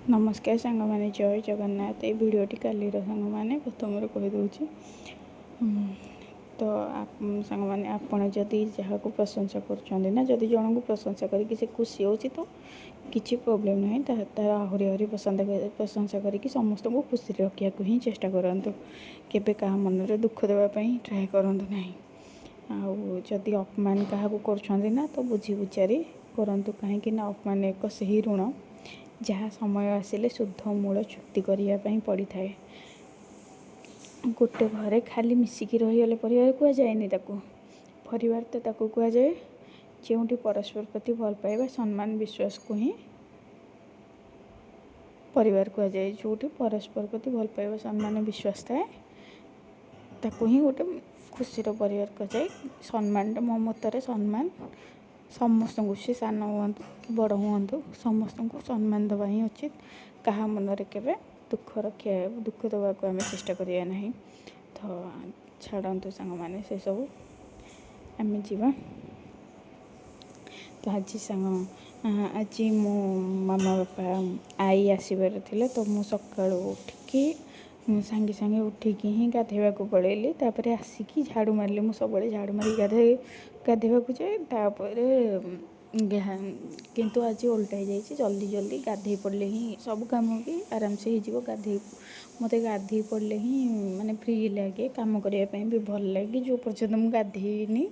नमस्कार सांग मैंने जय जगन्नाथ। ये भिडटी काली सांग मैंने प्रथम कहीदे तो सांग मैंने आपड़ जदि जहाँ को प्रशंसा कर जदि जन को प्रशंसा करके से खुशी हो तो किसी प्रोब्लेम ना तार आहरी आहरी प्रशंसा करके समस्त को खुशी रखा ही चेष्टा करूँ। केबे क्या मन में दुख देवाई ट्राए करूँ ना। जदि अपमान क्या कर तो बुझी बुझारी करूँ कहीं अपमान एक सही ऋण जहाँ समय आसिले शुद्ध मूल चुक्ति करने पड़ी था। गोटे घरे खाली मिसिकी रहीगले परिवार कह जाए परिवार तो ताकू कह जाए जो परस्पर प्रति भल पाइबा सम्मान विश्वास को ही परिवार कह जाए। जो परस्पर प्रति भल पाइबा सम्मान विश्वास थाए ताकू ही गोटे खुशीर परिवार कह जाए। सम्मान मो मतरे सम्मान समस्त को सी सान हूँ कि बड़ हूँ समस्त को सम्मान देवा ही उचित। क्या मनरे के दुख रखा दुख देवा को आम चेष्टा करिया नहीं। तो छाड़ू सांग मैंने से सब आम जीवा। तो आज सांग आज मो मामा बापा आई आसबार थे तो मु सका उठिकी सांगे सांगे उठिकी ही गाधेवा को पड़ेली तापर आसिकी झाड़ू मारे मुझे सब झाड़ू मारी गाधेवा को जाए तापर किंतु आज उल्टा हो जाए जल्दी जल्दी गाधे पड़े ही सब कम भी आराम से हो गाधे मत गाधे पड़े ही माने फ्री लगे कम करने भी भल लगे। जो पर्यटन मुझे गाधेनी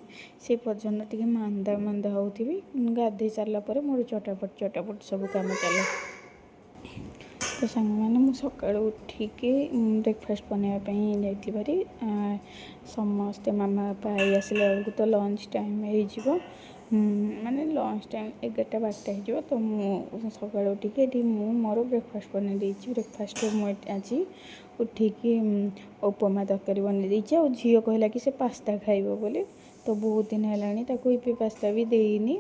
से पर्यटन टी मांदा मांदा होती गाधे सारापर मोर चटापट सब कम चले। तो सांग मैंने मुझे सका उठिकी ब्रेकफास्ट बनवाई जाती भारी समस्ते मामा बापा आई आसला बेलू तो लंच टाइम हो माने लंच टाइम 11-12 हो। तो मुझे सका उठिकी मोर ब्रेकफास्ट बनई देती। ब्रेकफास्ट आज उठिकी उपमा तरकारी बनई झी कहला कि से पास्ता खाइब बोली तो बहुत दिन है पास्ता भी देनी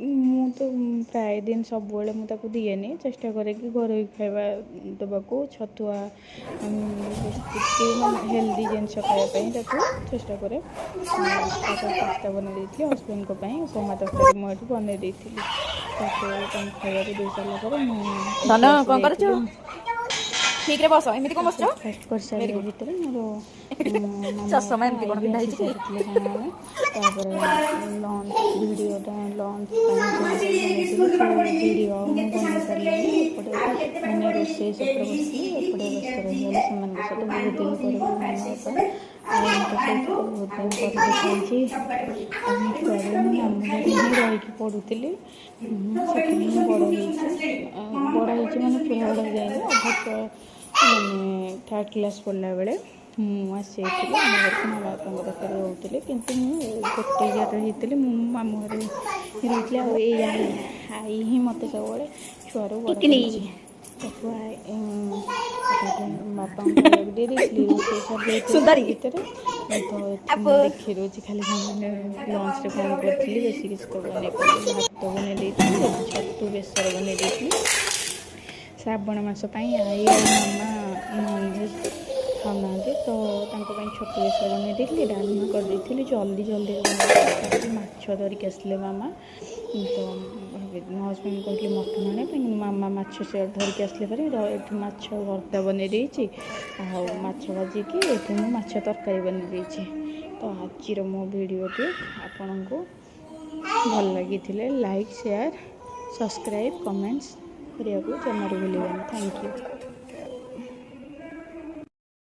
मु तो प्राय दिन सब मुझे दिएनि चेष्टा करे कि घर खाଇବା देवाको छतुआ हेल्दी जिनस खायापी चेष्टा करे। पास्ता बनई देती हजबैंड को उपमा तरकारी मुझे बनई देती खाया दे सारा ठीक रे बस एमती कौन बस ब्रेकफास्ट कर सारे भितर मोर चषमा लंच भिडटा लंच भिडियो मुझे सारे मैंने रोसे सपटे बसती एपटे व्यस्त रही सहित बहुत दिन पर बहुत दिन पर देखी छुआ रही पढ़ुली से बड़ हो मैंने पूरा बड़ा जाए अभ्यास मैंने 3rd क्लास पढ़ला बेले मुझे घर को मामा बापा पाखे रोली कितु गोटे जार रही मामू घर रही आई ही मत सब छुआ बड़ी बापा दे दी भितर तो देखी रोज खाली लंच कौन करी बेसी किसी तो बन भात बनई छतु बेसर बनई श्रावण मास आई मामा नॉनभेज खाऊना तो छतु बेसर बनई डालमा कर जल्दी जल्दी माछ धरिक आसले मामा तो हजबैंड कहते मटन आने मामा माछ से धरिक आसले पर माछ भर्ता बनई माछ भाजिकी ये माछ तरकारी बनई तो आज मो भिडियोटी आपण को भल लगी लाइक शेयर सब्सक्राइब कमेंट्स करने को जमार भूल। Thank you.